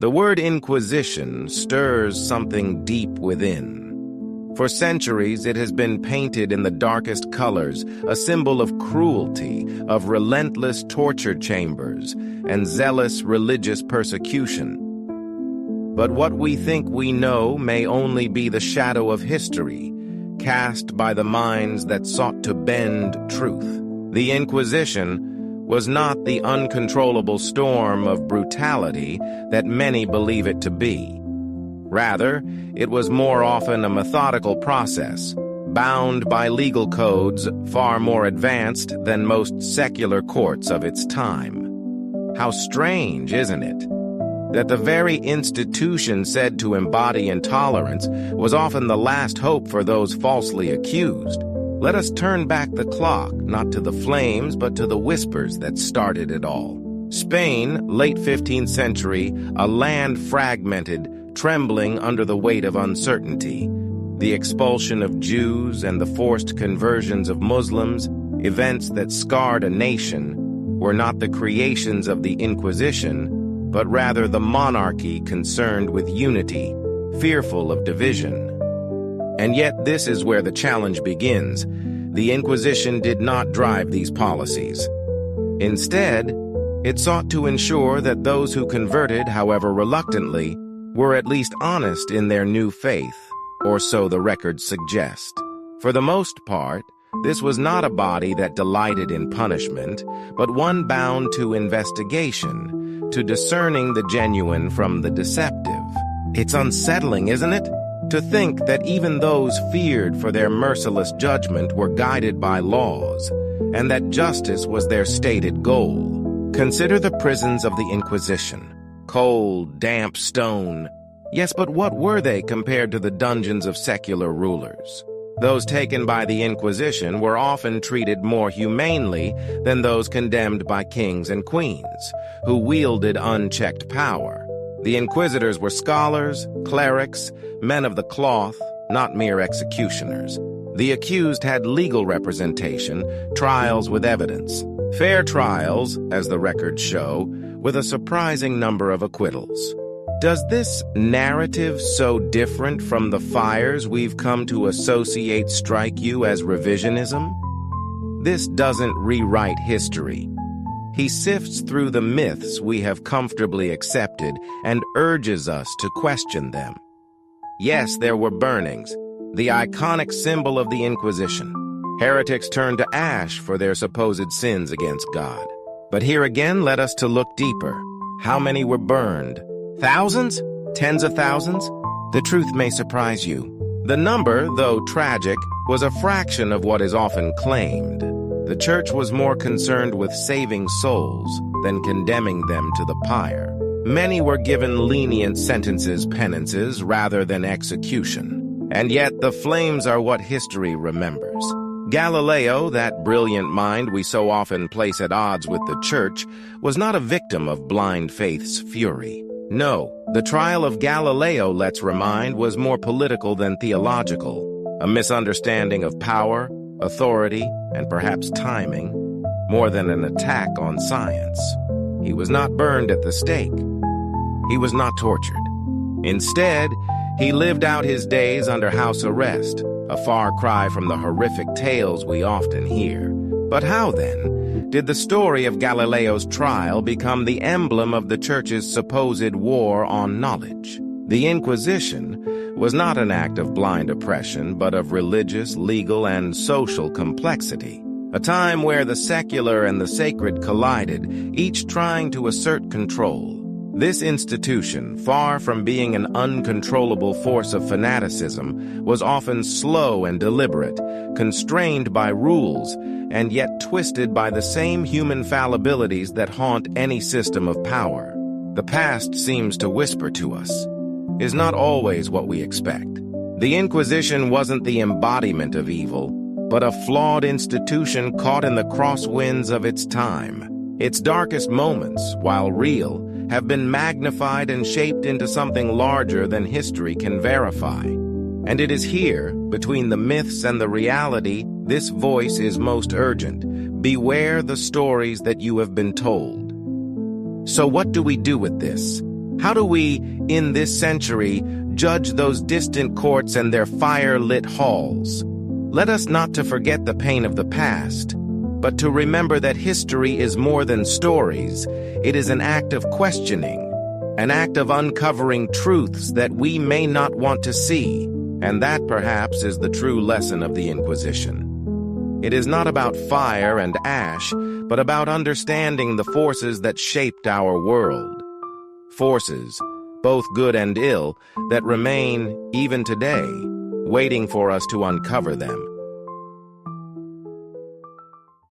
The word Inquisition stirs something deep within. For centuries, it has been painted in the darkest colors, a symbol of cruelty, of relentless torture chambers, and zealous religious persecution. But what we think we know may only be the shadow of history, cast by the minds that sought to bend truth. The Inquisition was not the uncontrollable storm of brutality that many believe it to be. Rather, it was more often a methodical process, bound by legal codes far more advanced than most secular courts of its time. How strange, isn't it, that the very institution said to embody intolerance was often the last hope for those falsely accused. Let us turn back the clock, not to the flames, but to the whispers that started it all. Spain, late 15th century, a land fragmented, trembling under the weight of uncertainty. The expulsion of Jews and the forced conversions of Muslims, events that scarred a nation, were not the creations of the Inquisition, but rather the monarchy concerned with unity, fearful of division. And yet this is where the challenge begins. The Inquisition did not drive these policies. Instead, it sought to ensure that those who converted, however reluctantly, were at least honest in their new faith, or so the records suggest. For the most part, this was not a body that delighted in punishment, but one bound to investigation, to discerning the genuine from the deceptive. It's unsettling, isn't it? To think that even those feared for their merciless judgment were guided by laws, and that justice was their stated goal. Consider the prisons of the Inquisition. Cold, damp stone. Yes, but what were they compared to the dungeons of secular rulers? Those taken by the Inquisition were often treated more humanely than those condemned by kings and queens, who wielded unchecked power. The inquisitors were scholars, clerics, men of the cloth, not mere executioners. The accused had legal representation, trials with evidence. Fair trials, as the records show, with a surprising number of acquittals. Does this narrative so different from the fires we've come to associate strike you as revisionism? This doesn't rewrite history. He sifts through the myths we have comfortably accepted and urges us to question them. Yes, there were burnings, the iconic symbol of the Inquisition. Heretics turned to ash for their supposed sins against God. But here again, let us to look deeper. How many were burned? Thousands? Tens of thousands? The truth may surprise you. The number, though tragic, was a fraction of what is often claimed. The church was more concerned with saving souls than condemning them to the pyre. Many were given lenient sentences, penances, rather than execution. And yet the flames are what history remembers. Galileo, that brilliant mind we so often place at odds with the church, was not a victim of blind faith's fury. No, the trial of Galileo, let's remind, was more political than theological. A misunderstanding of power, authority, and perhaps timing, more than an attack on science. He was not burned at the stake. He was not tortured. Instead, he lived out his days under house arrest, a far cry from the horrific tales we often hear. But how, then, did the story of Galileo's trial become the emblem of the Church's supposed war on knowledge? The Inquisition was not an act of blind oppression, but of religious, legal, and social complexity. A time where the secular and the sacred collided, each trying to assert control. This institution, far from being an uncontrollable force of fanaticism, was often slow and deliberate, constrained by rules, and yet twisted by the same human fallibilities that haunt any system of power. The past seems to whisper to us, is not always what we expect. The Inquisition wasn't the embodiment of evil, but a flawed institution caught in the crosswinds of its time. Its darkest moments, while real, have been magnified and shaped into something larger than history can verify. And it is here, between the myths and the reality, this voice is most urgent. Beware the stories that you have been told. So what do we do with this? How do we, in this century, judge those distant courts and their fire-lit halls? Let us not to forget the pain of the past, but to remember that history is more than stories. It is an act of questioning, an act of uncovering truths that we may not want to see, and that perhaps is the true lesson of the Inquisition. It is not about fire and ash, but about understanding the forces that shaped our world. Forces, both good and ill, that remain, even today, waiting for us to uncover them.